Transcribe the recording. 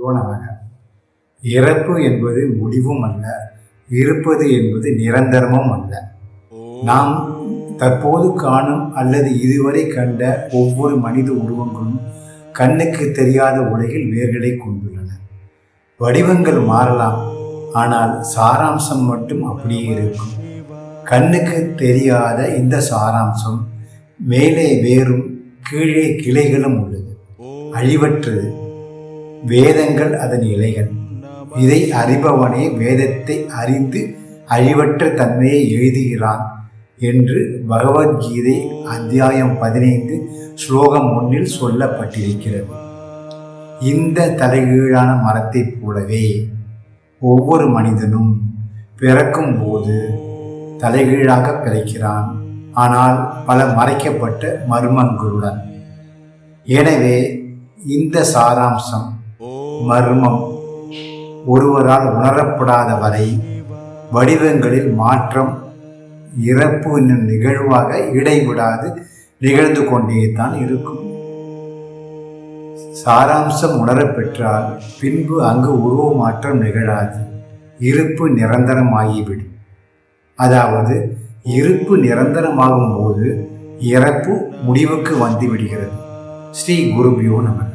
குருபியோ நமக. இறப்பு என்பது முடிவும் அல்ல, இருப்பது என்பது நிரந்தரமும் அல்ல. நாம் தற்போது காணும் அல்லது இதுவரை கண்ட ஒவ்வொரு மனித உருவங்களும் கண்ணுக்கு தெரியாத உலகில் வேர்களை கொண்டுள்ளன. வடிவங்கள் மாறலாம், ஆனால் சாராம்சம் மட்டும் அப்படியே இருக்கும். கண்ணுக்கு தெரியாத இந்த சாராம்சம் மேலே வேரும் கீழே கிளைகளும் உள்ளது, அழிவற்றது. வேதங்கள் அதன் இலைகள். இதை அறிபவனே வேதத்தை அறிந்து அழிவற்ற தன்மையை எழுதுகிறான் என்று பகவத்கீதை அத்தியாயம் 15 ஸ்லோகம் 1 சொல்லப்பட்டிருக்கிறது. இந்த தலைகீழான மரத்தைப் போலவே ஒவ்வொரு மனிதனும் பிறக்கும் போது தலைகீழாக பிறக்கிறான், ஆனால் பல மறைக்கப்பட்ட மர்மங்களுடன். எனவே இந்த சாராம்சம் மர்மம் ஒருவரால் உணரப்படாத வரை வடிவங்களில் மாற்றம் இறப்பு என்னும் நிகழ்வாக இடைவிடாது நிகழ்ந்து கொண்டே தான் இருக்கும். சாராம்சம் உணரப்பெற்றால் பின்பு அங்கு உருவ மாற்றம் நிகழாது, இருப்பு நிரந்தரமாகிவிடும். அதாவது இருப்பு நிரந்தரமாகும் போது இறப்பு முடிவுக்கு வந்து விடுகிறது. ஸ்ரீ குருபியோ நமக.